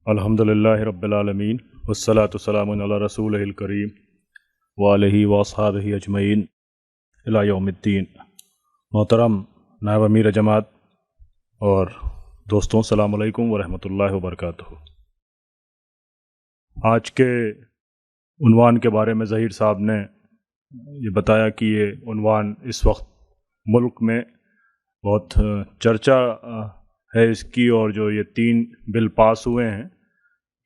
अल्हम्दुलिल्लाहि रब्बिल आलमीन वस्सलातु वस्सलामु अला रसूलिहिल करीम व आलिहि व अस्हाबिहि अजमईन इला यौमिद्दीन। मोहतरम नायब अमीर जमात और दोस्तों, अस्सलामु अलैकुम व रहमतुल्लाहि व बरकातुहू। आज के उन्वान के बारे में ज़हीर साहब ने ये बताया कि ये उन्वान इस वक्त मुल्क में बहुत चर्चा है इसकी, और जो ये 3 बिल पास हुए हैं,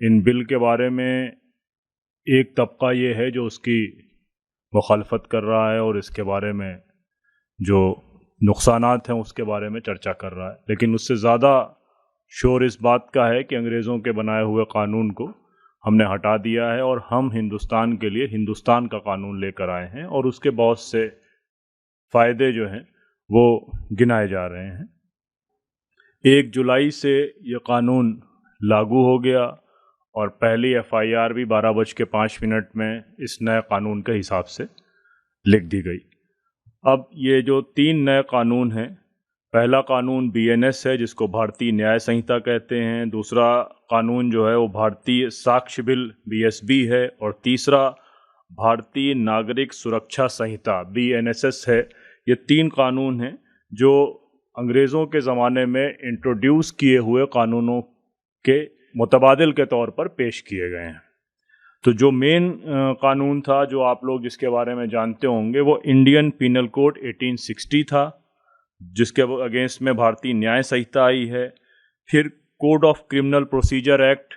इन बिल के बारे में एक तबका ये है जो उसकी मुखालफत कर रहा है और इसके बारे में जो नुकसानात हैं उसके बारे में चर्चा कर रहा है। लेकिन उससे ज़्यादा शोर इस बात का है कि अंग्रेज़ों के बनाए हुए क़ानून को हमने हटा दिया है और हम हिंदुस्तान के लिए हिंदुस्तान का कानून लेकर आए हैं, और उसके बहुत से फ़ायदे जो हैं वो गिनाए जा रहे हैं। 1 जुलाई से ये कानून लागू हो गया और पहली FIR भी 12:05 में इस नए कानून के हिसाब से लिख दी गई। अब ये जो 3 नए कानून हैं, पहला कानून BNS है जिसको भारतीय न्याय संहिता कहते हैं, दूसरा कानून जो है वो भारतीय साक्ष्य बिल BSB है, और तीसरा भारतीय नागरिक सुरक्षा संहिता BNSS है। ये 3 कानून हैं जो अंग्रेज़ों के ज़माने में इंट्रोड्यूस किए हुए कानूनों के मुतबादिल के तौर पर पेश किए गए हैं। तो जो मेन कानून था, जो आप लोग जिसके बारे में जानते होंगे, वो इंडियन पीनल कोड 1860 था, जिसके अगेंस्ट में भारतीय न्याय संहिता आई है। फिर code of criminal procedure act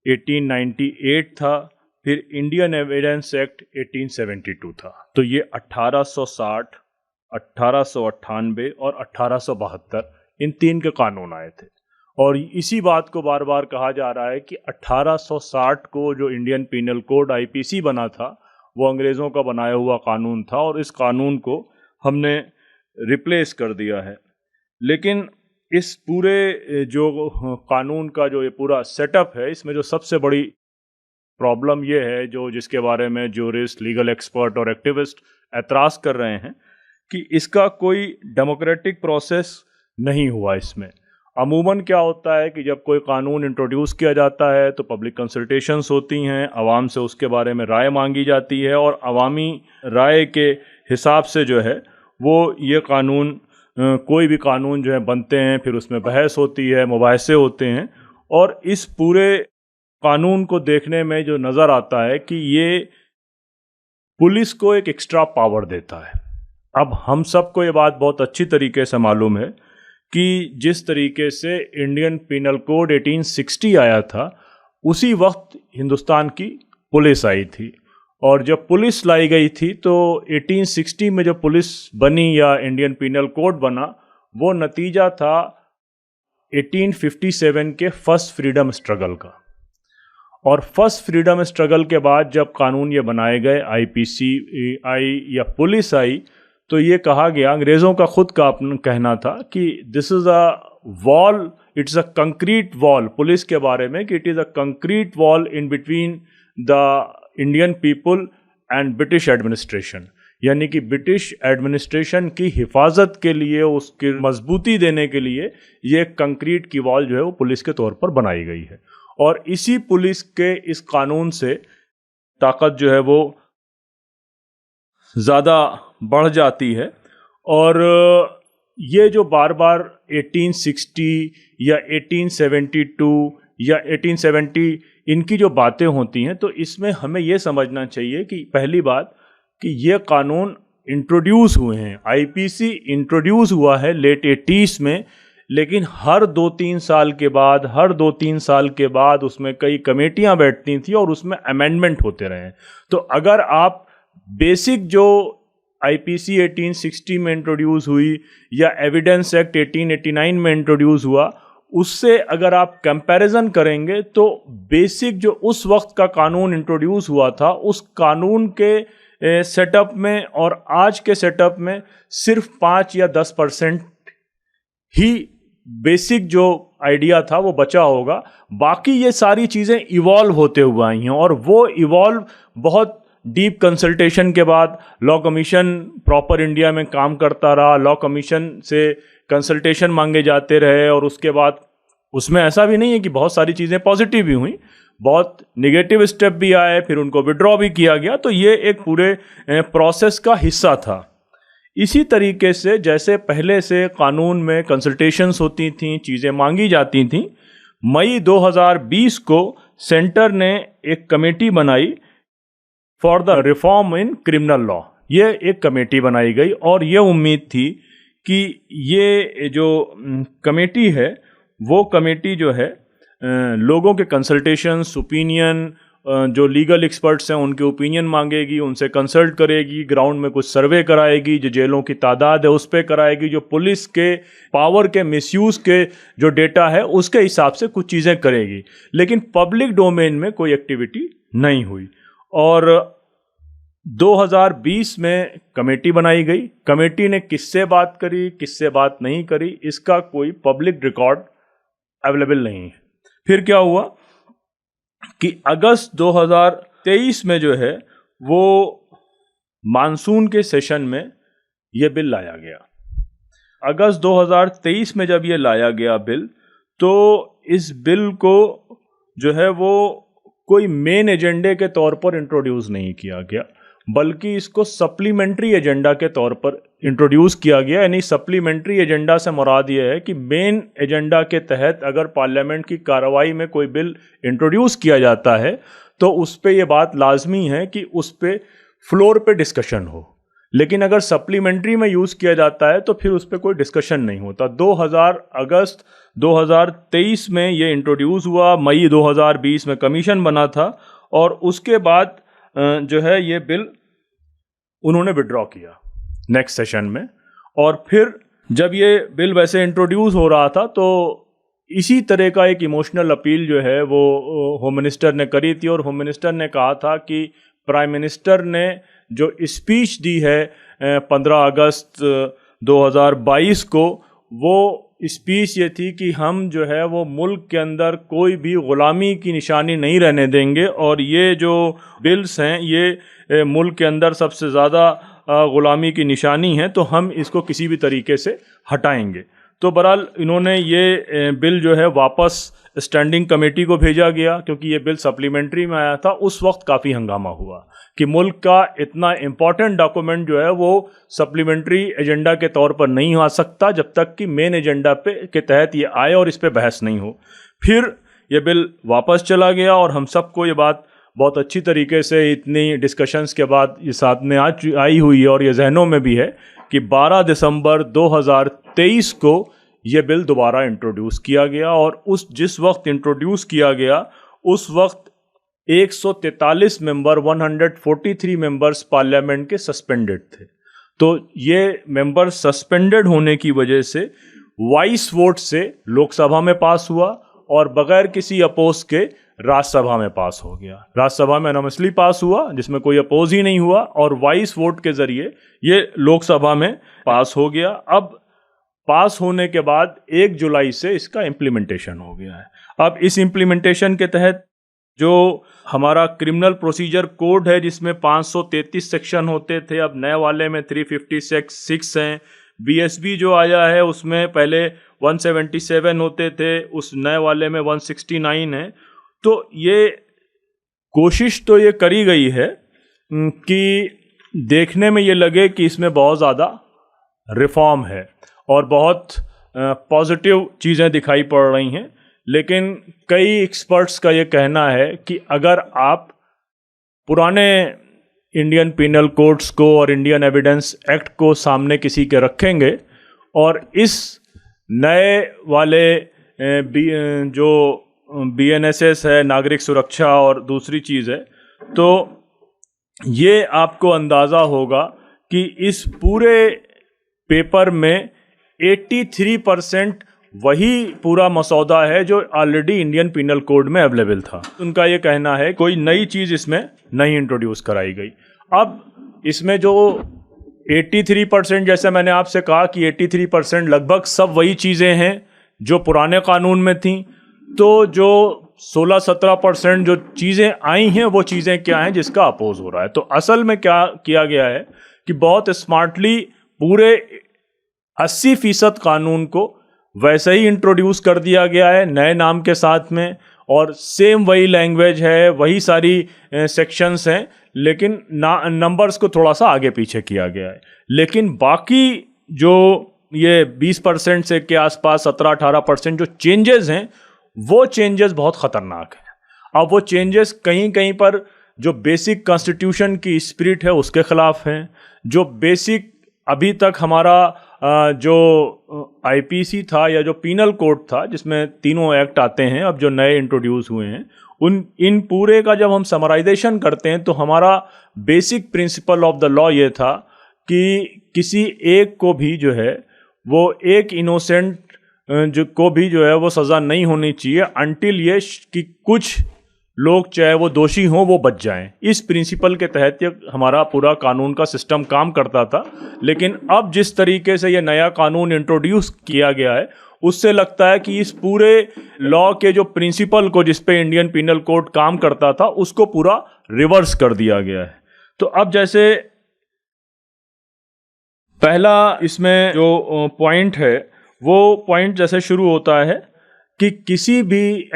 1898 था, फिर इंडियन एविडेंस एक्ट 1872 था। तो ये 1860, 1898 और 1872 इन 3 के कानून आए थे। और इसी बात को बार बार कहा जा रहा है कि 1860 को जो इंडियन पीनल कोड IPC बना था वो अंग्रेज़ों का बनाया हुआ कानून था, और इस कानून को हमने रिप्लेस कर दिया है। लेकिन इस पूरे जो कानून का जो ये पूरा सेटअप है, इसमें जो सबसे बड़ी प्रॉब्लम ये है, जो जिसके बारे में जूरिस्ट, लीगल एक्सपर्ट और एक्टिविस्ट एतराज़ कर रहे हैं, कि इसका कोई डेमोक्रेटिक प्रोसेस नहीं हुआ। इसमें अमूमन क्या होता है कि जब कोई कानून इंट्रोड्यूस किया जाता है तो पब्लिक कंसल्टेशंस होती हैं, आवाम से उसके बारे में राय मांगी जाती है, और अवामी राय के हिसाब से जो है वो ये कानून, कोई भी कानून जो है बनते हैं, फिर उसमें बहस होती है, मुबाहिसे होते हैं। और इस पूरे कानून को देखने में जो नज़र आता है कि ये पुलिस को एक एक्स्ट्रा पावर देता है। अब हम सबको ये बात बहुत अच्छी तरीके से मालूम है कि जिस तरीके से इंडियन पीनल कोड 1860 आया था, उसी वक्त हिंदुस्तान की पुलिस आई थी, और जब पुलिस लाई गई थी तो 1860 में जो पुलिस बनी या इंडियन पीनल कोड बना, वो नतीजा था 1857 के फर्स्ट फ्रीडम स्ट्रगल का। और फर्स्ट फ्रीडम स्ट्रगल के बाद जब कानून ये बनाए गए, IPC आई या पुलिस आई, तो ये कहा गया, अंग्रेज़ों का खुद का अपना कहना था कि this is a wall, it's a concrete wall, police के बारे में, कि it is a concrete wall in between the Indian people and British administration. यानी कि ब्रिटिश एडमिनिस्ट्रेशन की हिफाजत के लिए, उसकी मजबूती देने के लिए ये कंक्रीट की वॉल जो है वो पुलिस के तौर पर बनाई गई है। और इसी पुलिस के इस कानून से ताकत जो है वो ज़्यादा बढ़ जाती है। और ये जो बार बार 1860 या 1872 या 1870 इनकी जो बातें होती हैं, तो इसमें हमें ये समझना चाहिए कि पहली बात कि ये कानून इंट्रोड्यूस हुए हैं, IPC इंट्रोड्यूस हुआ है लेट 80s में, लेकिन हर 2-3 साल के बाद उसमें कई कमेटियां बैठती थी और उसमें अमेंडमेंट होते रहे। तो अगर आप बेसिक जो IPC 1860 में इंट्रोड्यूस हुई या एविडेंस एक्ट 1889 में इंट्रोड्यूस हुआ, उससे अगर आप कंपैरिजन करेंगे तो बेसिक जो उस वक्त का कानून इंट्रोड्यूस हुआ था, उस कानून के सेटअप में और आज के सेटअप में सिर्फ 5 या 10% ही बेसिक जो आइडिया था वो बचा होगा। बाकी ये सारी चीज़ें इवॉल्व होते हुए आई हैं, और वो इवॉल्व बहुत डीप कंसल्टेशन के बाद लॉ कमीशन प्रॉपर इंडिया में काम करता रहा, लॉ कमीशन से कंसल्टेशन मांगे जाते रहे, और उसके बाद उसमें ऐसा भी नहीं है कि बहुत सारी चीज़ें पॉजिटिव भी हुई, बहुत निगेटिव स्टेप भी आए, फिर उनको विड्रॉ भी किया गया। तो ये एक पूरे प्रोसेस का हिस्सा था। इसी तरीके से जैसे पहले से कानून में कंसल्टेशंस होती थी, चीज़ें मांगी जाती थीं, मई 2020 को सेंटर ने एक कमेटी बनाई for the reform in criminal law. ये एक कमेटी बनाई गई और ये उम्मीद थी कि ये जो कमेटी है वो कमेटी जो है लोगों के कंसल्टेशंस, ओपिनियन, जो लीगल एक्सपर्ट्स हैं उनके ओपिनियन मांगेगी, उनसे कंसल्ट करेगी, ग्राउंड में कुछ सर्वे कराएगी, जो जेलों की तादाद है उस पर कराएगी, जो पुलिस के पावर के मिसयूज़ के जो डेटा है उसके हिसाब से कुछ चीज़ें करेगी। लेकिन पब्लिक डोमेन में कोई एक्टिविटी नहीं हुई। और 2020 में कमेटी बनाई गई। कमेटी ने किससे बात करी, किससे बात नहीं करी, इसका कोई पब्लिक रिकॉर्ड अवेलेबल नहीं है। फिर क्या हुआ कि अगस्त 2023 में जो है वो मानसून के सेशन में ये बिल लाया गया। अगस्त 2023 में जब ये लाया गया बिल, तो इस बिल को जो है वो कोई मेन एजेंडे के तौर पर इंट्रोड्यूस नहीं किया गया, बल्कि इसको सप्लीमेंट्री एजेंडा के तौर पर इंट्रोड्यूस किया गया। यानी सप्लीमेंट्री एजेंडा से मुराद ये है कि मेन एजेंडा के तहत अगर पार्लियामेंट की कार्रवाई में कोई बिल इंट्रोड्यूस किया जाता है तो उस पर यह बात लाजमी है कि उस पर फ्लोर पे डिस्कशन हो। लेकिन अगर सप्लीमेंट्री में यूज़ किया जाता है तो फिर उस पर कोई डिस्कशन नहीं होता। अगस्त 2023 में ये इंट्रोड्यूस हुआ, मई 2020 में कमीशन बना था और उसके बाद जो है ये बिल उन्होंने विड्रॉ किया नेक्स्ट सेशन में। और फिर जब ये बिल वैसे इंट्रोड्यूस हो रहा था तो इसी तरह का एक इमोशनल अपील जो है वो होम मिनिस्टर ने करी थी। और होम मिनिस्टर ने कहा था कि प्राइम मिनिस्टर ने जो स्पीच दी है 15 अगस्त 2022 को, वो स्पीच ये थी कि हम जो है वो मुल्क के अंदर कोई भी ग़ुलामी की निशानी नहीं रहने देंगे और ये जो बिल्स हैं ये मुल्क के अंदर सबसे ज़्यादा ग़ुलामी की निशानी है, तो हम इसको किसी भी तरीके से हटाएंगे। तो बहरहाल इन्होंने ये बिल जो है वापस स्टैंडिंग कमेटी को भेजा गया, क्योंकि ये बिल सप्लीमेंट्री में आया था। उस वक्त काफ़ी हंगामा हुआ कि मुल्क का इतना इम्पॉर्टेंट डॉक्यूमेंट जो है वो सप्लीमेंट्री एजेंडा के तौर पर नहीं आ सकता जब तक कि मेन एजेंडा पे के तहत ये आए और इस पे बहस नहीं हो। फिर ये बिल वापस चला गया और हम सबको ये बात बहुत अच्छी तरीके से इतनी डिस्कशंस के बाद ये साथ में आई हुई है और ये जहनों में भी है कि 12 दिसंबर 2023 को ये बिल दोबारा इंट्रोड्यूस किया गया। और जिस वक्त इंट्रोड्यूस किया गया उस वक्त 143 मेंबर 143 मेंबर्स पार्लियामेंट के सस्पेंडेड थे। तो ये मेंबर सस्पेंडेड होने की वजह से वॉइस वोट से लोकसभा में पास हुआ और बगैर किसी अपोज के राज्यसभा में पास हो गया। राज्यसभा में एनॉमसली पास हुआ जिसमें कोई अपोज ही नहीं हुआ और वॉइस वोट के जरिए ये लोकसभा में पास हो गया। अब पास होने के बाद 1 जुलाई से इसका इम्प्लीमेंटेशन हो गया है। अब इस इम्प्लीमेंटेशन के तहत जो हमारा क्रिमिनल प्रोसीजर कोड है जिसमें 533 सेक्शन होते थे, अब नए वाले में 356 हैं। बीएसबी जो आया है उसमें पहले 177 होते थे, उस नए वाले में 169 है। तो ये कोशिश तो ये करी गई है कि देखने में ये लगे कि इसमें बहुत ज़्यादा रिफॉर्म है और बहुत पॉजिटिव चीज़ें दिखाई पड़ रही हैं। लेकिन कई एक्सपर्ट्स का ये कहना है कि अगर आप पुराने इंडियन पिनल कोड्स को और इंडियन एविडेंस एक्ट को सामने किसी के रखेंगे और इस नए वाले जो बीएनएसएस है, नागरिक सुरक्षा और दूसरी चीज़ है, तो ये आपको अंदाज़ा होगा कि इस पूरे पेपर में 83% वही पूरा मसौदा है जो ऑलरेडी इंडियन पिनल कोड में अवेलेबल था। उनका ये कहना है कोई नई चीज़ इसमें नहीं इंट्रोड्यूस कराई गई। अब इसमें जो 83%, जैसे मैंने आपसे कहा कि 83% लगभग सब वही चीज़ें हैं जो पुराने कानून में थीं। तो जो 16-17% जो चीज़ें आई हैं वो चीज़ें क्या हैं जिसका अपोज हो रहा है। तो असल में क्या किया गया है कि बहुत स्मार्टली पूरे 80% कानून को वैसे ही इंट्रोड्यूस कर दिया गया है नए नाम के साथ में, और सेम वही लैंग्वेज है, वही सारी सेक्शंस हैं, लेकिन नंबर्स को थोड़ा सा आगे पीछे किया गया है। लेकिन बाकी जो ये 20% से के आसपास 17-18% जो चेंजेस हैं, वो चेंजेस बहुत ख़तरनाक हैं। अब वो चेंजेस कहीं कहीं पर जो बेसिक कॉन्स्टिट्यूशन की स्पिरिट है उसके ख़िलाफ़ हैं, जो बेसिक अभी तक हमारा जो आईपीसी था या जो पीनल कोड था जिसमें तीनों एक्ट आते हैं अब जो नए इंट्रोड्यूस हुए हैं, इन पूरे का जब हम समराइजेशन करते हैं तो हमारा basic principle of the law ये था कि किसी एक को भी जो है वो एक इनोसेंट जो को भी जो है वो सज़ा नहीं होनी चाहिए अनटिल ये कि कुछ लोग चाहे वो दोषी हों वो बच जाएं। इस प्रिंसिपल के तहत ये हमारा पूरा कानून का सिस्टम काम करता था। लेकिन अब जिस तरीके से ये नया कानून इंट्रोड्यूस किया गया है उससे लगता है कि इस पूरे लॉ के जो प्रिंसिपल को जिस पे इंडियन पिनल कोड काम करता था उसको पूरा रिवर्स कर दिया गया है। तो अब जैसे पहला इसमें जो पॉइंट है वो पॉइंट जैसे शुरू होता है कि किसी भी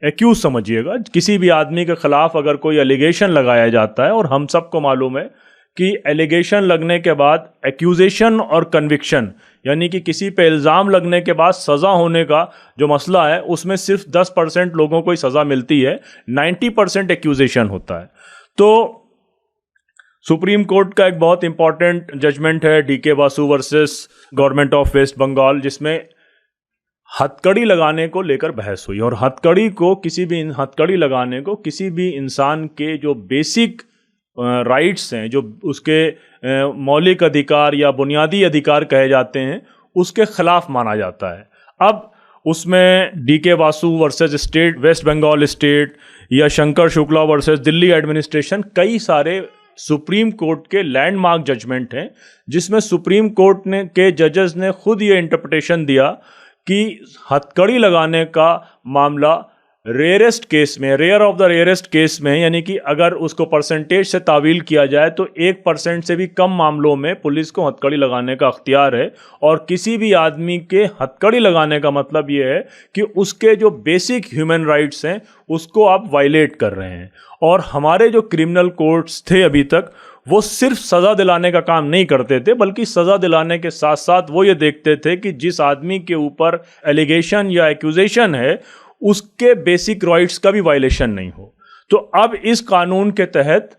एक्यूज समझिएगा, किसी भी आदमी के खिलाफ अगर कोई एलिगेशन लगाया जाता है, और हम सबको मालूम है कि एलिगेशन लगने के बाद एक्यूजेशन और कन्विक्शन यानी कि किसी पे इल्ज़ाम लगने के बाद सज़ा होने का जो मसला है उसमें सिर्फ 10% लोगों को ही सज़ा मिलती है, 90% एक्यूजेशन होता है। तो सुप्रीम कोर्ट का एक बहुत इंपॉर्टेंट जजमेंट है D K Basu versus government of West Bengal, जिसमें हथकड़ी लगाने को लेकर बहस हुई। और हथकड़ी लगाने को किसी भी इंसान के जो बेसिक राइट्स हैं, जो उसके मौलिक अधिकार या बुनियादी अधिकार कहे जाते हैं, उसके खिलाफ माना जाता है। अब उसमें D K Basu versus state West Bengal state या शंकर शुक्ला वर्सेस दिल्ली एडमिनिस्ट्रेशन कई सारे सुप्रीम कोर्ट के लैंडमार्क जजमेंट हैं, जिसमें सुप्रीम कोर्ट ने के जजेस ने खुद ये इंटरप्रिटेशन दिया कि हथकड़ी लगाने का मामला रेयरेस्ट केस में, rare of the rarest case में, यानी कि अगर उसको परसेंटेज से तावील किया जाए तो 1% से भी कम मामलों में पुलिस को हथकड़ी लगाने का अख्तियार है। और किसी भी आदमी के हथकड़ी लगाने का मतलब ये है कि उसके जो बेसिक ह्यूमन राइट्स हैं उसको आप वायलेट कर रहे हैं। और हमारे जो क्रिमिनल कोर्ट्स थे अभी तक वो सिर्फ सज़ा दिलाने का काम नहीं करते थे, बल्कि सज़ा दिलाने के साथ साथ वो ये देखते थे कि जिस आदमी के ऊपर एलिगेशन या एक्यूजेशन है उसके बेसिक राइट्स का भी वायलेशन नहीं हो। तो अब इस कानून के तहत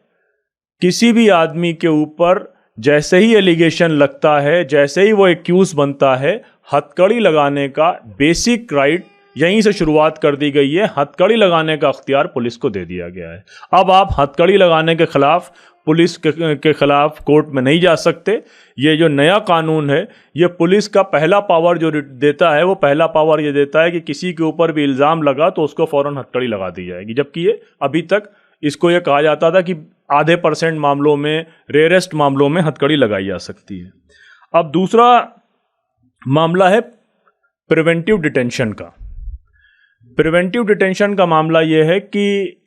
किसी भी आदमी के ऊपर जैसे ही एलिगेशन लगता है, जैसे ही वो एक्यूज बनता है, हथकड़ी लगाने का बेसिक राइट यहीं से शुरुआत कर दी गई है। हथकड़ी लगाने का अख्तियार पुलिस को दे दिया गया है। अब आप हथकड़ी लगाने के खिलाफ पुलिस के खिलाफ कोर्ट में नहीं जा सकते। ये जो नया कानून है ये पुलिस का पहला पावर जो देता है, वो पहला पावर ये देता है कि किसी के ऊपर भी इल्ज़ाम लगा तो उसको फ़ौरन हथकड़ी लगा दी जाएगी। जबकि ये अभी तक इसको ये कहा जाता था कि आधे % मामलों में, रेयरेस्ट मामलों में हथकड़ी लगाई जा सकती है। अब दूसरा मामला है प्रिवेंटिव डिटेंशन का। प्रिवेंटिव डिटेंशन का मामला ये है कि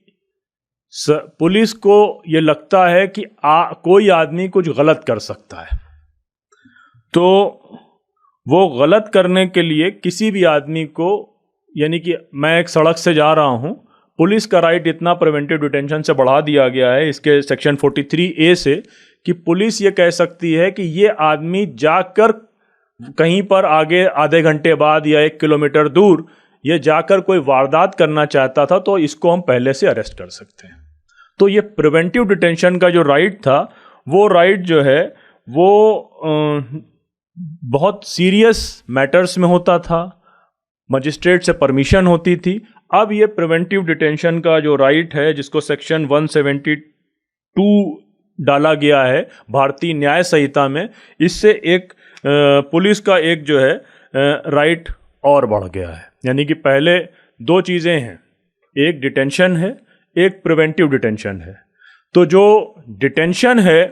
पुलिस को ये लगता है कि कोई आदमी कुछ गलत कर सकता है, तो वो गलत करने के लिए किसी भी आदमी को, यानी कि मैं एक सड़क से जा रहा हूं, पुलिस का राइट इतना प्रिवेंटिव डिटेंशन से बढ़ा दिया गया है इसके सेक्शन 43A से कि पुलिस ये कह सकती है कि ये आदमी जाकर कहीं पर आगे आधे घंटे बाद या 1 किलोमीटर दूर ये जाकर कोई वारदात करना चाहता था तो इसको हम पहले से अरेस्ट कर सकते हैं। तो ये प्रिवेंटिव डिटेंशन का जो राइट था, वो राइट जो है वो बहुत सीरियस मैटर्स में होता था, मजिस्ट्रेट से परमिशन होती थी। अब ये प्रिवेंटिव डिटेंशन का जो राइट है, जिसको सेक्शन 172 डाला गया है भारतीय न्याय संहिता में, इससे एक पुलिस का एक जो है राइट और बढ़ गया है। यानी कि पहले 2 चीज़ें हैं, एक डिटेंशन है, एक प्रिवेंटिव डिटेंशन है। तो जो डिटेंशन है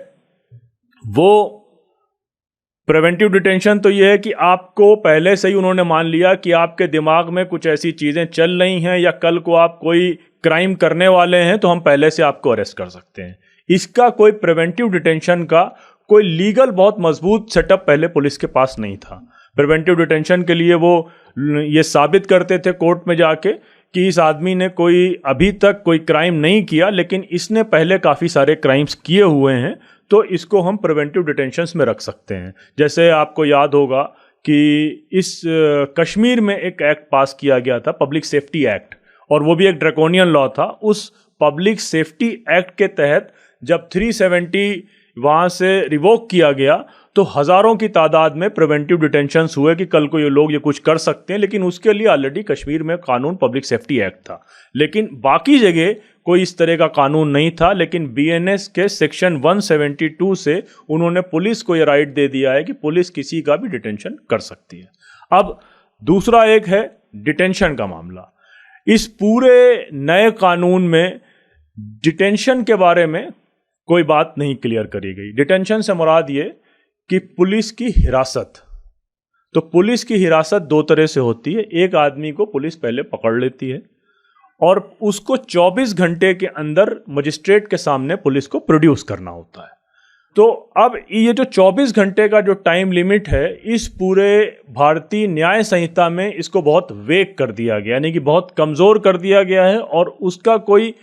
वो प्रिवेंटिव डिटेंशन तो ये है कि आपको पहले से ही उन्होंने मान लिया कि आपके दिमाग में कुछ ऐसी चीज़ें चल रही हैं या कल को आप कोई क्राइम करने वाले हैं तो हम पहले से आपको अरेस्ट कर सकते हैं। इसका कोई प्रिवेंटिव डिटेंशन का कोई लीगल बहुत मजबूत सेटअप पहले पुलिस के पास नहीं था। प्रिवेंटिव डिटेंशन के लिए वो ये साबित करते थे कोर्ट में जाके कि इस आदमी ने कोई अभी तक कोई क्राइम नहीं किया, लेकिन इसने पहले काफ़ी सारे क्राइम्स किए हुए हैं, तो इसको हम प्रिवेंटिव डिटेंशंस में रख सकते हैं। जैसे आपको याद होगा कि इस कश्मीर में एक एक्ट पास किया गया था, पब्लिक सेफ्टी एक्ट, और वो भी एक ड्रैकोनियन लॉ था। उस पब्लिक सेफ्टी एक्ट के तहत जब 370 वहाँ से रिवोक किया गया तो हज़ारों की तादाद में प्रिवेंटिव डिटेंशंस हुए कि कल को ये लोग ये कुछ कर सकते हैं, लेकिन उसके लिए ऑलरेडी कश्मीर में कानून पब्लिक सेफ्टी एक्ट था। लेकिन बाकी जगह कोई इस तरह का कानून नहीं था, लेकिन बीएनएस के सेक्शन 172 से उन्होंने पुलिस को ये राइट दे दिया है कि पुलिस किसी का भी डिटेंशन कर सकती है। अब दूसरा एक है डिटेंशन का मामला। इस पूरे नए कानून में डिटेंशन के बारे में कोई बात नहीं क्लियर करी गई। डिटेंशन से मुराद ये कि पुलिस की हिरासत। तो पुलिस की हिरासत दो तरह से होती है। एक आदमी को पुलिस पहले पकड़ लेती है और उसको 24 घंटे के अंदर मजिस्ट्रेट के सामने पुलिस को प्रोड्यूस करना होता है। तो अब ये जो 24 घंटे का जो टाइम लिमिट है, इस पूरे भारतीय न्याय संहिता में इसको बहुत वेग कर दिया गया, यानी कि बहुत कमज़ोर कर दिया गया है और उसका कोई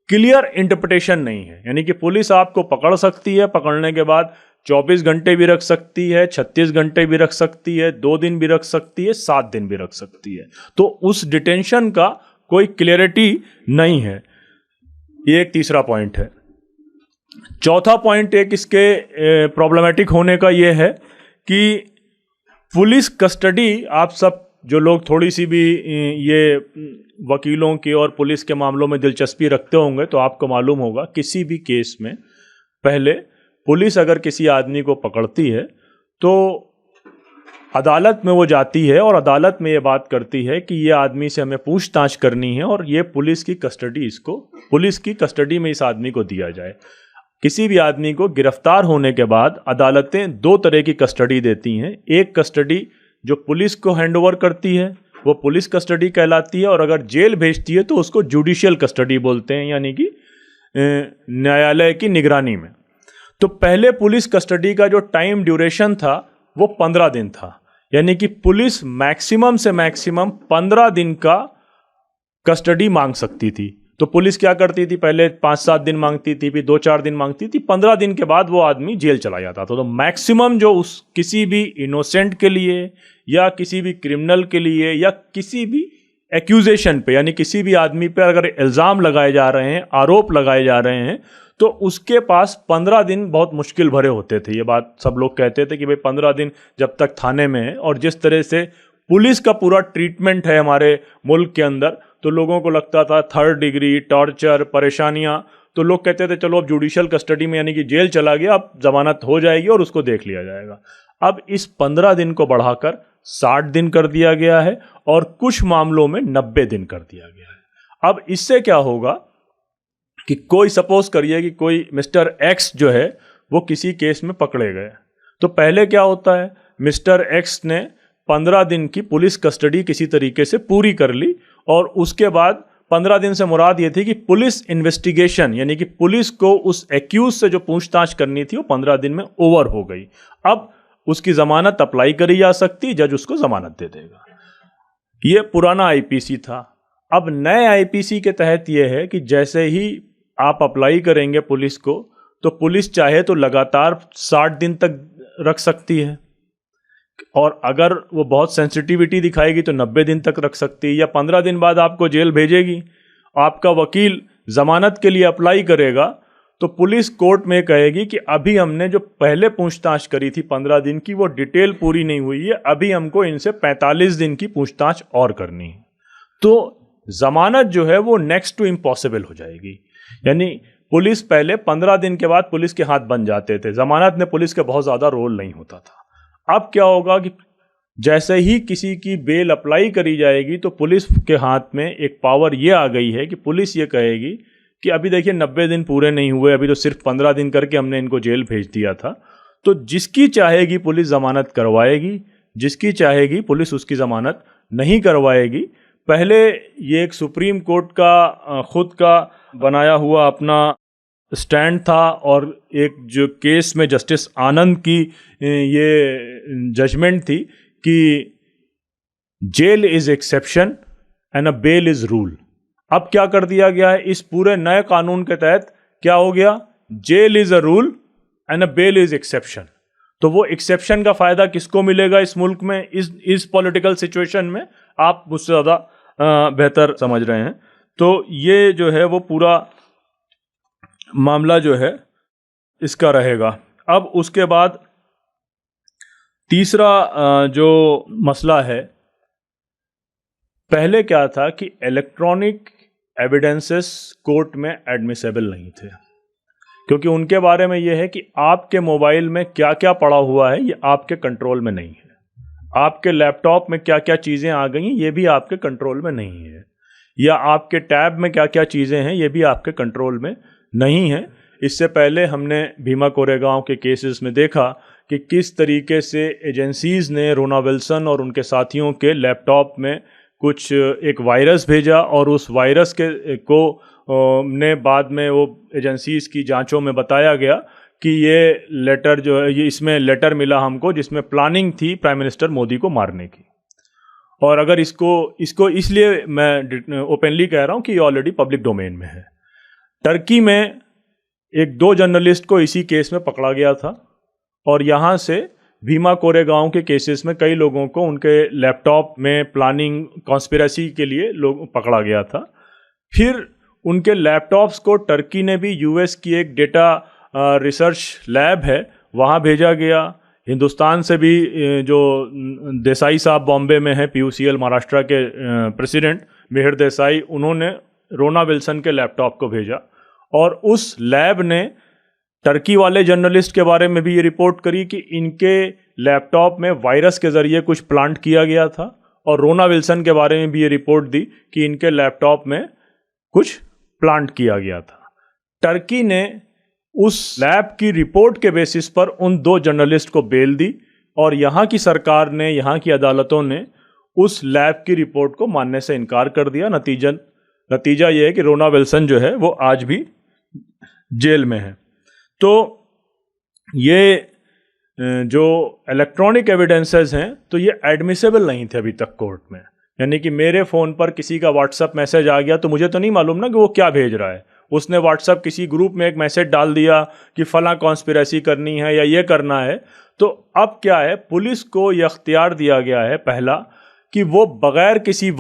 क्लियर इंटरप्रिटेशन नहीं है। यानी कि पुलिस आपको पकड़ सकती है, पकड़ने के बाद 24 घंटे भी रख सकती है, 36 घंटे भी रख सकती है, 2 दिन भी रख सकती है, 7 दिन भी रख सकती है। तो उस डिटेंशन का कोई क्लियरिटी नहीं है। ये एक तीसरा पॉइंट है। चौथा पॉइंट एक इसके प्रॉब्लमेटिक होने का ये है कि पुलिस कस्टडी, आप सब जो लोग थोड़ी सी भी ये वकीलों की और पुलिस के मामलों में दिलचस्पी रखते होंगे तो आपको मालूम होगा, किसी भी केस में पहले पुलिस अगर किसी आदमी को पकड़ती है तो अदालत में वो जाती है और अदालत में ये बात करती है कि ये आदमी से हमें पूछताछ करनी है और ये पुलिस की कस्टडी में इस आदमी को दिया जाए। किसी भी आदमी को गिरफ्तार होने के बाद अदालतें दो तरह की कस्टडी देती हैं। एक कस्टडी जो पुलिस को हैंडओवर करती है वो पुलिस कस्टडी कहलाती है, और अगर जेल भेजती है तो उसको जुडिशियल कस्टडी बोलते हैं, यानी कि न्यायालय की निगरानी में। तो पहले पुलिस कस्टडी का जो टाइम ड्यूरेशन था वो 15 दिन था, यानी कि पुलिस मैक्सिमम से मैक्सिमम 15 दिन का कस्टडी मांग सकती थी। तो पुलिस क्या करती थी, पहले 5-7 दिन मांगती थी, फिर 2-4 दिन मांगती थी, 15 दिन के बाद वो आदमी जेल चला जाता था। तो मैक्सिमम जो उस किसी भी इनोसेंट के लिए या किसी भी क्रिमिनल के लिए या किसी भी एक्यूजेशन पे, यानी किसी भी आदमी पे अगर इल्ज़ाम लगाए जा रहे हैं, आरोप लगाए जा रहे हैं, तो उसके पास 15 दिन बहुत मुश्किल भरे होते थे। ये बात सब लोग कहते थे कि भाई 15 दिन जब तक थाने में है, और जिस तरह से पुलिस का पूरा ट्रीटमेंट है हमारे मुल्क के अंदर, तो लोगों को लगता था 3rd डिग्री टॉर्चर, परेशानियां, तो लोग कहते थे चलो अब जुडिशियल कस्टडी में, यानी कि जेल चला गया, अब जमानत हो जाएगी और उसको देख लिया जाएगा। अब इस 15 दिन को बढ़ाकर 60 दिन कर दिया गया है और कुछ मामलों में 90 दिन कर दिया गया है। अब इससे क्या होगा कि कोई सपोज करिए कि कोई मिस्टर एक्स जो है वो किसी केस में पकड़े गए, तो पहले क्या होता है, मिस्टर एक्स ने 15 दिन की पुलिस कस्टडी किसी तरीके से पूरी कर ली, और उसके बाद 15 दिन से मुराद ये थी कि पुलिस इन्वेस्टिगेशन, यानी कि पुलिस को उस एक्यूज से जो पूछताछ करनी थी वो 15 दिन में ओवर हो गई। अब उसकी जमानत अप्लाई करी जा सकती, जज उसको जमानत दे देगा। ये पुराना आईपीसी था। अब नए आईपीसी के तहत ये है कि जैसे ही आप अप्लाई करेंगे पुलिस को, तो पुलिस चाहे तो लगातार 60 दिन तक रख सकती है, और अगर वो बहुत सेंसिटिविटी दिखाएगी तो 90 दिन तक रख सकती है, या 15 दिन बाद आपको जेल भेजेगी। आपका वकील जमानत के लिए अप्लाई करेगा तो पुलिस कोर्ट में कहेगी कि अभी हमने जो पहले पूछताछ करी थी 15 दिन की वो डिटेल पूरी नहीं हुई है, अभी हमको इनसे 45 दिन की पूछताछ और करनी है। तो जमानत जो है वो नेक्स्ट टू इम्पॉसिबल हो जाएगी। यानी पुलिस पहले 15 दिन के बाद पुलिस के हाथ बन जाते थे, जमानत में पुलिस का बहुत ज़्यादा रोल नहीं होता था। अब क्या होगा कि जैसे ही किसी की बेल अप्लाई करी जाएगी तो पुलिस के हाथ में एक पावर ये आ गई है कि पुलिस ये कहेगी कि अभी देखिए 90 दिन पूरे नहीं हुए, अभी तो सिर्फ 15 दिन करके हमने इनको जेल भेज दिया था। तो जिसकी चाहेगी पुलिस जमानत करवाएगी, जिसकी चाहेगी पुलिस उसकी जमानत नहीं करवाएगी। पहले ये एक सुप्रीम कोर्ट का खुद का बनाया हुआ अपना स्टैंड था और एक जो केस में जस्टिस आनंद की ये जजमेंट थी कि jail is exception and a bail is rule. अब क्या कर दिया गया है, इस पूरे नए कानून के तहत क्या हो गया, jail is a rule and a bail is exception. तो वो एक्सेप्शन का फायदा किसको मिलेगा इस मुल्क में, इस पॉलिटिकल सिचुएशन में, आप मुझसे ज्यादा बेहतर समझ रहे हैं। तो ये जो है वो पूरा मामला जो है इसका रहेगा। अब उसके बाद तीसरा जो मसला है, पहले क्या था कि इलेक्ट्रॉनिक एविडेंसेस कोर्ट में एडमिसेबल नहीं थे, क्योंकि उनके बारे में यह है कि आपके मोबाइल में क्या क्या पड़ा हुआ है ये आपके कंट्रोल में नहीं है, आपके लैपटॉप में क्या क्या चीज़ें आ गई हैं ये भी आपके कंट्रोल में नहीं है, या आपके टैब में क्या क्या चीज़ें हैं ये भी आपके कंट्रोल में नहीं है। इससे पहले हमने भीमा कोरेगांव के केसेस में देखा कि किस तरीके से एजेंसीज़ ने रोना विल्सन और उनके साथियों के लैपटॉप में कुछ एक वायरस भेजा और उस वायरस को ने बाद में वो एजेंसीज की जांचों में बताया गया कि ये लेटर जो है, ये इसमें लेटर मिला हमको जिसमें प्लानिंग थी प्राइम मिनिस्टर मोदी को मारने की। और अगर इसको इसलिए मैं ओपनली कह रहा हूँ कि ये ऑलरेडी पब्लिक डोमेन में है। टर्की में एक 2 जर्नलिस्ट को इसी केस में पकड़ा गया था और यहाँ से भीमा कोरेगांव के केसेस में कई लोगों को उनके लैपटॉप में प्लानिंग कॉन्स्पिरेसी के लिए लोग पकड़ा गया था। फिर उनके लैपटॉप्स को टर्की ने भी यूएस की एक डेटा रिसर्च लैब है वहाँ भेजा गया। हिंदुस्तान से भी जो देसाई साहब बॉम्बे में है, पीयूसीएल महाराष्ट्र के प्रेसिडेंट मिहिर देसाई, उन्होंने रोना विल्सन के लैपटॉप को भेजा और उस लैब ने टर्की वाले जर्नलिस्ट के बारे में भी ये रिपोर्ट करी कि इनके लैपटॉप में वायरस के ज़रिए कुछ प्लांट किया गया था, और रोना विल्सन के बारे में भी ये रिपोर्ट दी कि इनके लैपटॉप में कुछ प्लांट किया गया था। टर्की ने उस लैब की रिपोर्ट के बेसिस पर उन 2 जर्नलिस्ट को बेल दी और यहाँ की सरकार ने, यहाँ की अदालतों ने उस लैब की रिपोर्ट को मानने से इनकार कर दिया। नतीजा ये है कि रोना विल्सन जो है वो आज भी जेल में है। तो ये जो इलेक्ट्रॉनिक एविडेंसेस हैं तो ये एडमिसेबल नहीं थे अभी तक कोर्ट में। यानी कि मेरे फ़ोन पर किसी का व्हाट्सएप मैसेज आ गया तो मुझे तो नहीं मालूम ना कि वो क्या भेज रहा है। उसने व्हाट्सएप किसी ग्रुप में एक मैसेज डाल दिया कि फलां कॉन्स्पिरेसी करनी है या ये करना है, तो अब क्या है, पुलिस को यह अख्तियार दिया गया है पहला कि वो बगैर किसी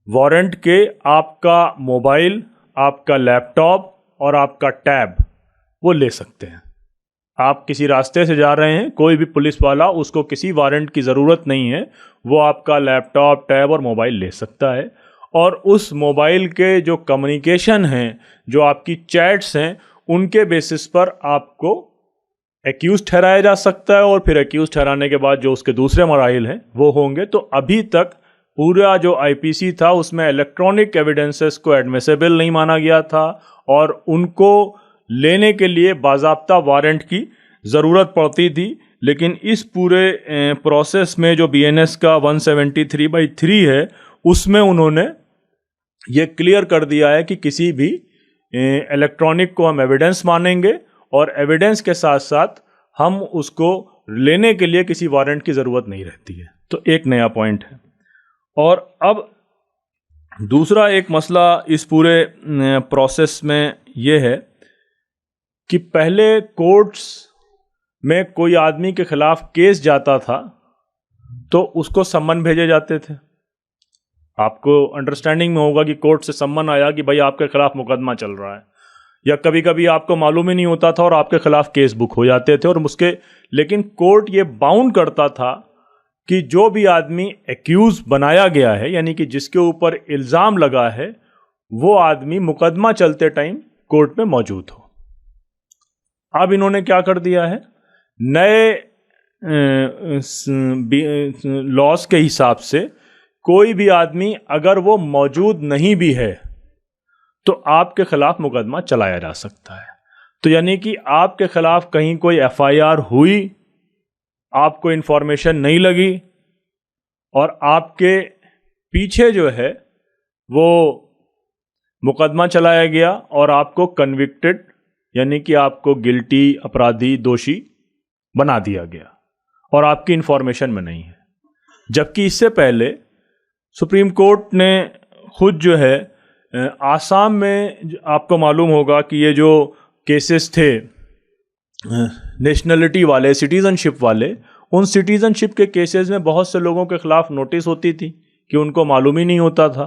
वारंट के आपका मोबाइल, आपका लैपटॉप और आपका टैब वो ले सकते हैं। आप किसी रास्ते से जा रहे हैं, कोई भी पुलिस वाला, उसको किसी वारंट की ज़रूरत नहीं है, वो आपका लैपटॉप, टैब और मोबाइल ले सकता है। और उस मोबाइल के जो कम्युनिकेशन हैं, जो आपकी चैट्स हैं, उनके बेसिस पर आपको एक्यूज ठहराया जा सकता है और फिर एक्यूज ठहराने के बाद जो उसके दूसरे मराहिल हैं वो होंगे। तो अभी तक पूरा जो आईपीसी था उसमें इलेक्ट्रॉनिक एविडेंसेस को एडमिसेबल नहीं माना गया था और उनको लेने के लिए बाज़ाब्ता वारंट की ज़रूरत पड़ती थी। लेकिन इस पूरे प्रोसेस में जो बीएनएस का 173/3 है उसमें उन्होंने ये क्लियर कर दिया है कि किसी भी इलेक्ट्रॉनिक को हम एविडेंस मानेंगे और एविडेंस के साथ साथ हम उसको लेने के लिए किसी वारंट की ज़रूरत नहीं रहती है। तो एक नया पॉइंट है। और अब दूसरा एक मसला इस पूरे प्रोसेस में ये है कि पहले कोर्ट्स में कोई आदमी के खिलाफ केस जाता था तो उसको सम्मन भेजे जाते थे। आपको अंडरस्टैंडिंग में होगा कि कोर्ट से सम्मन आया कि भाई आपके खिलाफ मुकदमा चल रहा है, या कभी कभी आपको मालूम ही नहीं होता था और आपके खिलाफ केस बुक हो जाते थे। और लेकिन कोर्ट ये बाउंड करता था कि जो भी आदमी एक्यूज बनाया गया है, यानी कि जिसके ऊपर इल्ज़ाम लगा है, वो आदमी मुकदमा चलते टाइम कोर्ट में मौजूद हो। अब इन्होंने क्या कर दिया है, नए लॉस के हिसाब से कोई भी आदमी अगर वो मौजूद नहीं भी है तो आपके खिलाफ मुकदमा चलाया जा सकता है। तो यानी कि आपके खिलाफ कहीं कोई एफआईआर हुई, आपको इंफॉर्मेशन नहीं लगी और आपके पीछे जो है वो मुकदमा चलाया गया और आपको कन्विक्टेड यानी कि आपको गिल्टी, अपराधी, दोषी बना दिया गया और आपकी इंफॉर्मेशन में नहीं है। जबकि इससे पहले सुप्रीम कोर्ट ने खुद जो है आसाम में, आपको मालूम होगा कि ये जो केसेस थे नेशनलिटी वाले, सिटीजनशिप वाले, उन सिटीजनशिप के केसेस में बहुत से लोगों के खिलाफ नोटिस होती थी कि उनको मालूम ही नहीं होता था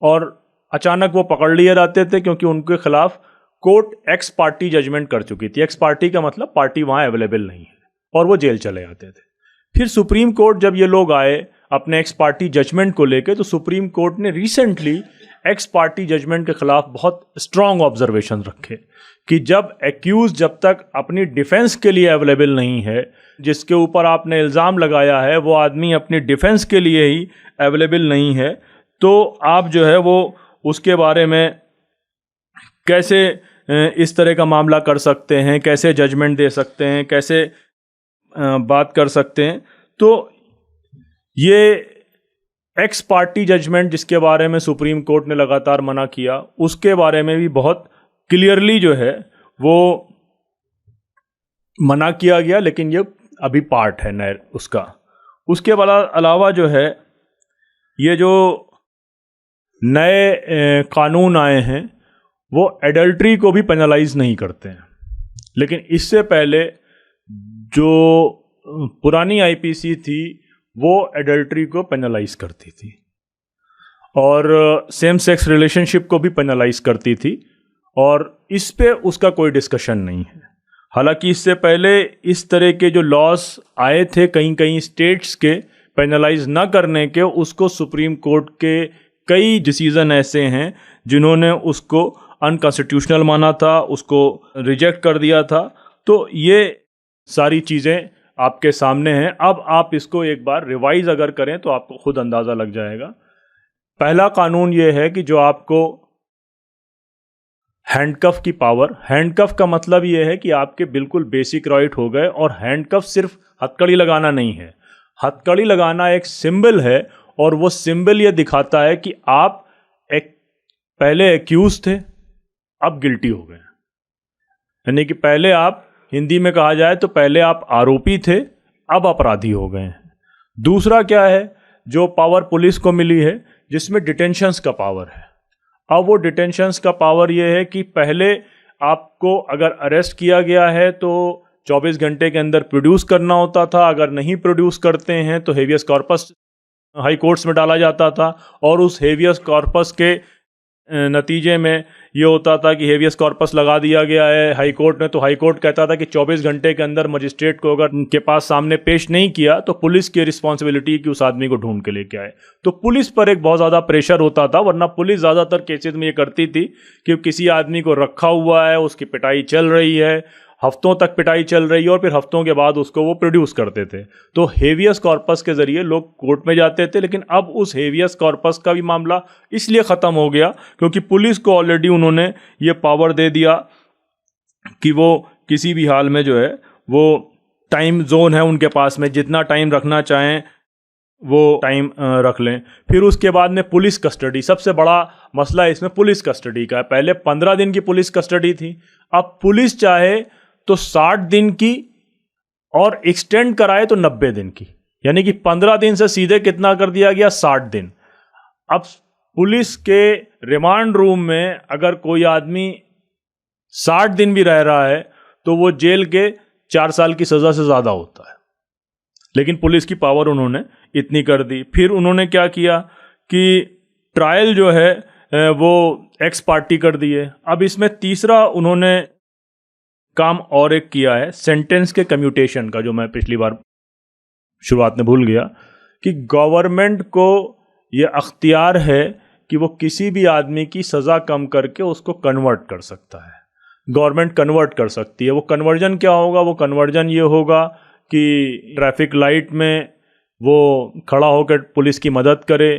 और अचानक वो पकड़ लिए जाते थे क्योंकि उनके खिलाफ कोर्ट एक्स पार्टी जजमेंट कर चुकी थी। एक्स पार्टी का मतलब पार्टी वहाँ अवेलेबल नहीं है और वो जेल चले जाते थे। फिर सुप्रीम कोर्ट जब ये लोग आए अपने एक्स पार्टी जजमेंट को लेके, तो सुप्रीम कोर्ट ने रिसेंटली एक्स पार्टी जजमेंट के खिलाफ बहुत स्ट्रांग ऑब्जर्वेशन रखे कि जब तक अपनी डिफेंस के लिए अवेलेबल नहीं है, जिसके ऊपर आपने इल्ज़ाम लगाया है वो आदमी अपनी डिफेंस के लिए ही अवेलेबल नहीं है, तो आप जो है वो उसके बारे में कैसे इस तरह का मामला कर सकते हैं, कैसे जजमेंट दे सकते हैं, कैसे बात कर सकते हैं। तो ये एक्स पार्टी जजमेंट जिसके बारे में सुप्रीम कोर्ट ने लगातार मना किया, उसके बारे में भी बहुत क्लियरली जो है वो मना किया गया, लेकिन ये अभी पार्ट है नए उसका। उसके अलावा जो है ये जो नए कानून आए हैं वो एडल्ट्री को भी पेनलाइज नहीं करते हैं, लेकिन इससे पहले जो पुरानी आईपीसी थी वो एडल्ट्री को पेनलाइज करती थी और सेम सेक्स रिलेशनशिप को भी पेनलाइज करती थी और इस पे उसका कोई डिस्कशन नहीं है। हालांकि इससे पहले इस तरह के जो लॉस आए थे कहीं कहीं स्टेट्स के पेनलाइज ना करने के, उसको सुप्रीम कोर्ट के कई डिसीजन ऐसे हैं जिन्होंने उसको अनकॉन्स्टिट्यूशनल माना था, उसको रिजेक्ट कर दिया था। तो ये सारी चीज़ें आपके सामने हैं। अब आप इसको एक बार रिवाइज अगर करें तो आपको खुद अंदाज़ा लग जाएगा। पहला कानून ये है कि जो आपको हैंडकफ की पावर, हैंडकफ का मतलब ये है कि आपके बिल्कुल बेसिक राइट हो गए। और हैंडकफ सिर्फ हथकड़ी लगाना नहीं है, हथकड़ी लगाना एक सिंबल है और वो सिंबल ये दिखाता है कि आप एक पहले एक्यूज थे, अब गिल्टी हो गए। यानी कि पहले आप, हिंदी में कहा जाए तो पहले आप आरोपी थे, अब अपराधी हो गए हैं। दूसरा क्या है, जो पावर पुलिस को मिली है जिसमें डिटेंशंस का पावर है। अब वो डिटेंशंस का पावर ये है कि पहले आपको अगर अरेस्ट किया गया है तो 24 घंटे के अंदर प्रोड्यूस करना होता था, अगर नहीं प्रोड्यूस करते हैं तो हेवियस कॉर्पस हाई कोर्ट्स में डाला जाता था और उस हेवियस कॉर्पस के नतीजे में ये होता था कि हेवियस कॉर्पस लगा दिया गया है हाई कोर्ट ने, तो हाई कोर्ट कहता था कि 24 घंटे के अंदर मजिस्ट्रेट को अगर उनके पास सामने पेश नहीं किया तो पुलिस की रिस्पॉन्सिबिलिटी कि उस आदमी को ढूंढ के लेके आए। तो पुलिस पर एक बहुत ज़्यादा प्रेशर होता था, वरना पुलिस ज़्यादातर केसेस में ये करती थी कि किसी आदमी को रखा हुआ है, उसकी पिटाई चल रही है, हफ्तों तक पिटाई चल रही है और फिर हफ्तों के बाद उसको वो प्रोड्यूस करते थे। तो हेवियस कॉर्पस के ज़रिए लोग कोर्ट में जाते थे, लेकिन अब उस हेवियस कॉर्पस का भी मामला इसलिए ख़त्म हो गया क्योंकि पुलिस को ऑलरेडी उन्होंने ये पावर दे दिया कि वो किसी भी हाल में जो है वो टाइम जोन है उनके पास में, जितना टाइम रखना चाहें वो टाइम रख लें। फिर उसके बाद में पुलिस कस्टडी, सबसे बड़ा मसला इसमें पुलिस कस्टडी का है। पहले 15 दिन की पुलिस कस्टडी थी, अब पुलिस चाहे तो 60 दिन की और एक्सटेंड कराए तो 90 दिन की, यानी कि 15 दिन से सीधे कितना कर दिया गया, 60 दिन। अब पुलिस के रिमांड रूम में अगर कोई आदमी 60 दिन भी रह रहा है तो वो जेल के 4 साल की सजा से ज्यादा होता है, लेकिन पुलिस की पावर उन्होंने इतनी कर दी। फिर उन्होंने क्या किया कि ट्रायल जो है वो एक्स पार्टी कर दिए। अब इसमें तीसरा उन्होंने काम और एक किया है सेंटेंस के कम्यूटेशन का, जो मैं पिछली बार शुरुआत में भूल गया, कि गवर्नमेंट को ये अख्तियार है कि वो किसी भी आदमी की सज़ा कम करके उसको कन्वर्ट कर सकता है। गवर्नमेंट कन्वर्ट कर सकती है। वो कन्वर्जन क्या होगा, वो कन्वर्जन ये होगा कि ट्रैफिक लाइट में वो खड़ा होकर पुलिस की मदद करे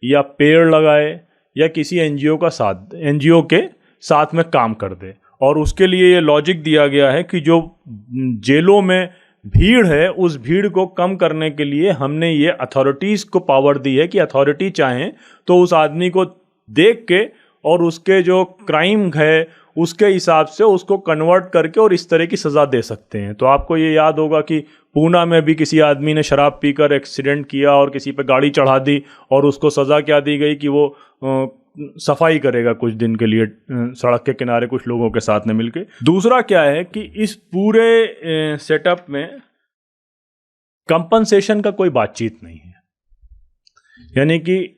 या पेड़ लगाए या किसी एनजीओ के साथ में काम कर दे। और उसके लिए ये लॉजिक दिया गया है कि जो जेलों में भीड़ है उस भीड़ को कम करने के लिए हमने ये अथॉरिटीज़ को पावर दी है कि अथॉरिटी चाहें तो उस आदमी को देख के और उसके जो क्राइम है उसके हिसाब से उसको कन्वर्ट करके और इस तरह की सज़ा दे सकते हैं। तो आपको ये याद होगा कि पूना में भी किसी आदमी ने शराब पीकर एक्सीडेंट किया और किसी पे गाड़ी चढ़ा दी और उसको सज़ा क्या दी गई कि वो सफाई करेगा कुछ दिन के लिए सड़क के किनारे कुछ लोगों के साथ में मिलके। दूसरा क्या है कि इस पूरे सेटअप में कंपनसेशन का कोई बातचीत नहीं है, यानी कि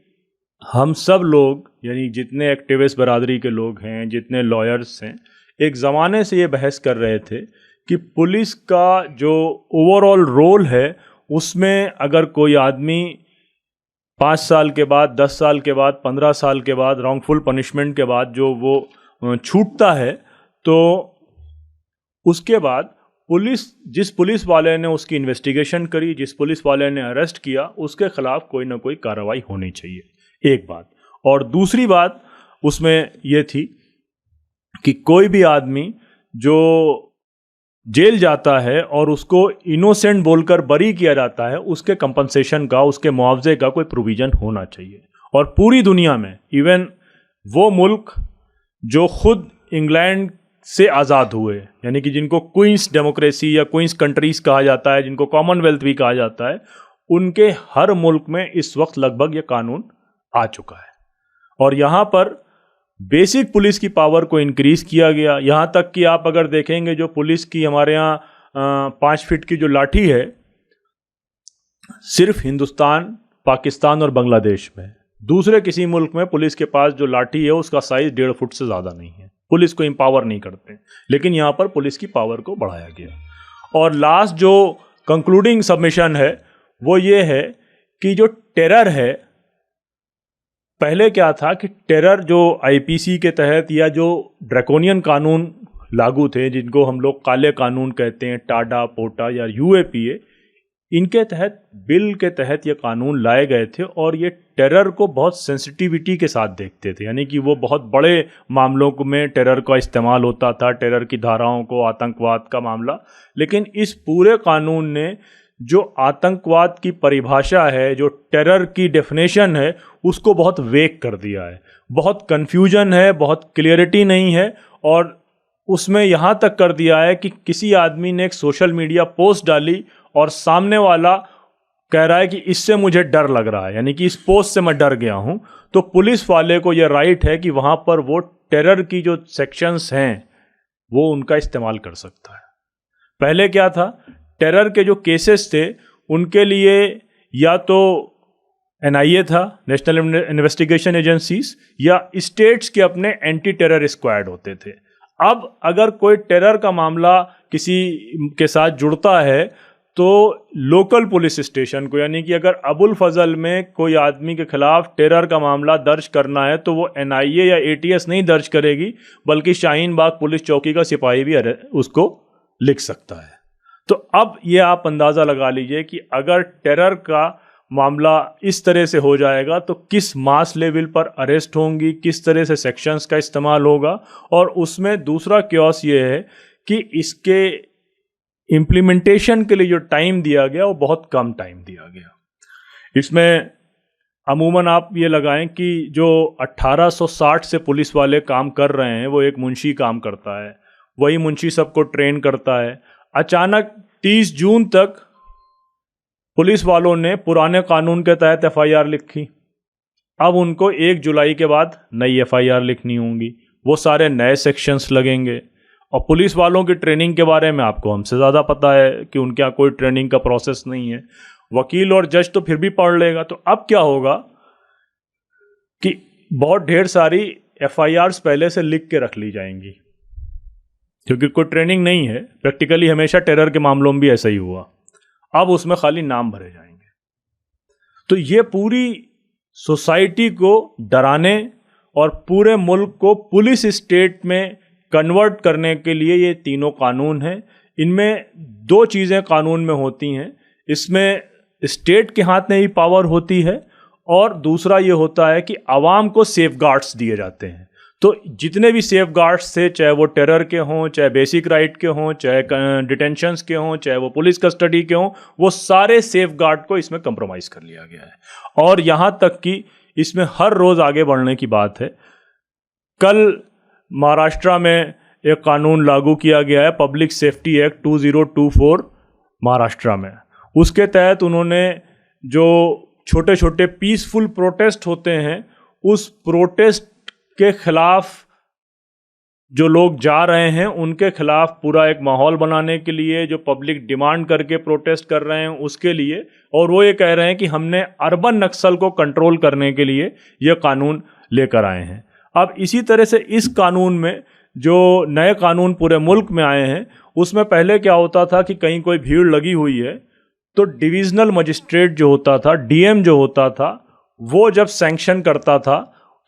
हम सब लोग, यानी जितने एक्टिविस्ट बरादरी के लोग हैं, जितने लॉयर्स हैं, एक ज़माने से ये बहस कर रहे थे कि पुलिस का जो ओवरऑल रोल है उसमें अगर कोई आदमी 5 साल के बाद, 10 साल के बाद, 15 साल के बाद रॉन्गफुल पनिशमेंट के बाद जो वो छूटता है, तो उसके बाद जिस पुलिस वाले ने उसकी इन्वेस्टिगेशन करी, जिस पुलिस वाले ने अरेस्ट किया, उसके खिलाफ कोई ना कोई कार्रवाई होनी चाहिए, एक बात। और दूसरी बात उसमें यह थी कि कोई भी आदमी जो जेल जाता है और उसको इनोसेंट बोलकर बरी किया जाता है, उसके कंपनसेशन का, उसके मुआवजे का कोई प्रोविजन होना चाहिए। और पूरी दुनिया में, इवन वो मुल्क जो खुद इंग्लैंड से आज़ाद हुए, यानी कि जिनको क्वींस डेमोक्रेसी या क्वींस कंट्रीज कहा जाता है, जिनको कॉमनवेल्थ भी कहा जाता है, उनके हर मुल्क में इस वक्त लगभग ये कानून आ चुका है। और यहाँ पर बेसिक पुलिस की पावर को इंक्रीज किया गया, यहाँ तक कि आप अगर देखेंगे जो पुलिस की हमारे यहाँ 5 फीट की जो लाठी है, सिर्फ हिंदुस्तान, पाकिस्तान और बांग्लादेश में, दूसरे किसी मुल्क में पुलिस के पास जो लाठी है उसका साइज 1.5 फुट से ज़्यादा नहीं है। पुलिस को एम्पावर नहीं करते, लेकिन यहाँ पर पुलिस की पावर को बढ़ाया गया। और लास्ट जो कंक्लूडिंग सबमिशन है वो ये है कि जो टेरर है, पहले क्या था कि टेरर जो आईपीसी के तहत या जो ड्रैकोनियन कानून लागू थे, जिनको हम लोग काले कानून कहते हैं, टाडा, पोटा या यूएपीए, इनके तहत, बिल के तहत ये कानून लाए गए थे और ये टेरर को बहुत सेंसिटिविटी के साथ देखते थे, यानी कि वो बहुत बड़े मामलों में टेरर का इस्तेमाल होता था, टेरर की धाराओं को, आतंकवाद का मामला। लेकिन इस पूरे कानून ने जो आतंकवाद की परिभाषा है, जो टेरर की डेफिनेशन है, उसको बहुत वेग कर दिया है। बहुत कन्फ्यूजन है, बहुत क्लियरिटी नहीं है। और उसमें यहाँ तक कर दिया है कि किसी आदमी ने एक सोशल मीडिया पोस्ट डाली और सामने वाला कह रहा है कि इससे मुझे डर लग रहा है, यानी कि इस पोस्ट से मैं डर गया हूँ, तो पुलिस वाले को यह राइट है कि वहाँ पर वो टेरर की जो सेक्शंस हैं वो उनका इस्तेमाल कर सकता है। पहले क्या था, टेरर के जो केसेस थे उनके लिए या तो एनआईए था, नेशनल इन्वेस्टिगेशन एजेंसीज, या स्टेट्स के अपने एंटी टेरर स्क्वाड होते थे। अब अगर कोई टेरर का मामला किसी के साथ जुड़ता है तो लोकल पुलिस स्टेशन को, यानी कि अगर अबुल फजल में कोई आदमी के खिलाफ टेरर का मामला दर्ज करना है तो वो एनआईए या एटीएस नहीं दर्ज करेगी, बल्कि शाहीन बाग पुलिस चौकी का सिपाही भी उसको लिख सकता है। तो अब ये आप अंदाज़ा लगा लीजिए कि अगर टेरर का मामला इस तरह से हो जाएगा तो किस मास लेवल पर अरेस्ट होंगी, किस तरह से सेक्शंस का इस्तेमाल होगा। और उसमें दूसरा क्योस ये है कि इसके इम्प्लीमेंटेशन के लिए जो टाइम दिया गया वो बहुत कम टाइम दिया गया। इसमें अमूमन आप ये लगाएं कि जो 1860 से पुलिस वाले काम कर रहे हैं वो एक मुंशी काम करता है, वही मुंशी सबको ट्रेन करता है। अचानक 30 जून तक पुलिस वालों ने पुराने कानून के तहत एफआईआर लिखी, अब उनको 1 जुलाई के बाद नई एफआईआर लिखनी होंगी, वो सारे नए सेक्शंस लगेंगे। और पुलिस वालों की ट्रेनिंग के बारे में आपको हमसे ज़्यादा पता है कि उनके यहाँ कोई ट्रेनिंग का प्रोसेस नहीं है। वकील और जज तो फिर भी पढ़ लेगा। तो अब क्या होगा कि बहुत ढेर सारी एफआईआर्स पहले से लिख के रख ली जाएंगी, क्योंकि कोई ट्रेनिंग नहीं है। प्रैक्टिकली हमेशा टेरर के मामलों में भी ऐसा ही हुआ। अब उसमें खाली नाम भरे जाएंगे। तो ये पूरी सोसाइटी को डराने और पूरे मुल्क को पुलिस स्टेट में कन्वर्ट करने के लिए ये तीनों कानून हैं। इनमें 2 चीज़ें कानून में होती हैं, इसमें स्टेट के हाथ में ही पावर होती है और दूसरा ये होता है कि आवाम को सेफगार्ड्स दिए जाते हैं। तो जितने भी सेफगार्ड्स थे, चाहे वो टेरर के हों, चाहे बेसिक राइट के हों, चाहे डिटेंशंस के हों, चाहे वो पुलिस कस्टडी के हों, वो सारे सेफगार्ड को इसमें कंप्रोमाइज़ कर लिया गया है। और यहाँ तक कि इसमें हर रोज़ आगे बढ़ने की बात है। कल महाराष्ट्र में एक कानून लागू किया गया है, पब्लिक सेफ्टी एक्ट 2024 महाराष्ट्र में। उसके तहत उन्होंने जो छोटे छोटे पीसफुल प्रोटेस्ट होते हैं, उस प्रोटेस्ट के खिलाफ जो लोग जा रहे हैं उनके खिलाफ पूरा एक माहौल बनाने के लिए, जो पब्लिक डिमांड करके प्रोटेस्ट कर रहे हैं उसके लिए, और वो ये कह रहे हैं कि हमने अर्बन नक्सल को कंट्रोल करने के लिए ये कानून लेकर आए हैं। अब इसी तरह से इस कानून में जो नए कानून पूरे मुल्क में आए हैं, उसमें पहले क्या होता था कि कहीं कोई भीड़ लगी हुई है तो डिविजनल मजिस्ट्रेट जो होता था, डीएम जो होता था, वो जब सैंक्शन करता था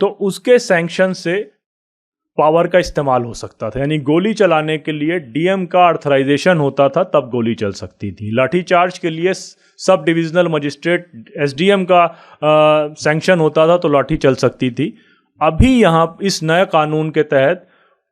तो उसके सैंक्शन से पावर का इस्तेमाल हो सकता था। यानी गोली चलाने के लिए डीएम का ऑथराइजेशन होता था, तब गोली चल सकती थी। लाठीचार्ज के लिए सब डिविजनल मजिस्ट्रेट एसडीएम का सैंक्शन होता था तो लाठी चल सकती थी। अभी यहाँ इस नए कानून के तहत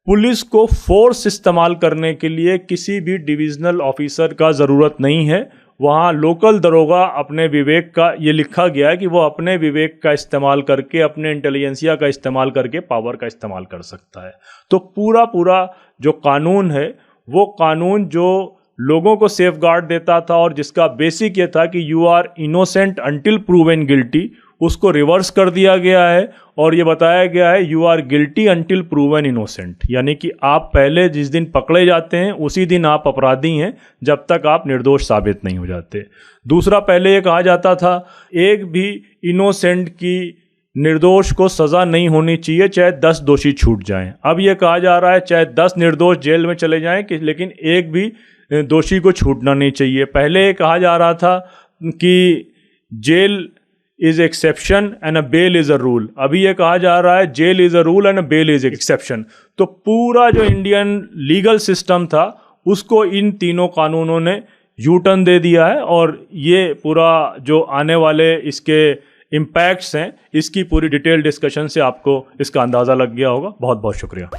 पुलिस को फोर्स इस्तेमाल करने के लिए किसी भी डिविजनल ऑफिसर का ज़रूरत नहीं है। वहाँ लोकल दरोगा अपने विवेक का, ये लिखा गया है कि वो अपने विवेक का इस्तेमाल करके, अपने इंटेलिजेंसिया का इस्तेमाल करके पावर का इस्तेमाल कर सकता है। तो पूरा जो कानून है वो कानून जो लोगों को सेफ गार्ड देता था और जिसका बेसिक ये था कि you are innocent until proven guilty, उसको रिवर्स कर दिया गया है और ये बताया गया है you are guilty until proven innocent. यानी कि आप पहले जिस दिन पकड़े जाते हैं उसी दिन आप अपराधी हैं, जब तक आप निर्दोष साबित नहीं हो जाते। दूसरा, पहले ये कहा जाता था एक भी इनोसेंट की, निर्दोष को सज़ा नहीं होनी चाहिए चाहे 10 दोषी छूट जाएं। अब ये कहा जा रहा है चाहे 10 निर्दोष जेल में चले जाएं लेकिन एक भी दोषी को छूटना नहीं चाहिए। पहले ये कहा जा रहा था कि jail is exception and a bail is a rule. अभी ये कहा जा रहा है jail is a rule and a bail is exception. तो पूरा जो इंडियन लीगल सिस्टम था उसको इन तीनों कानूनों ने यू टर्न दे दिया है और ये पूरा जो आने वाले इसके इम्पैक्ट्स हैं, इसकी पूरी डिटेल डिस्कशन से आपको इसका अंदाज़ा लग गया होगा। बहुत बहुत शुक्रिया।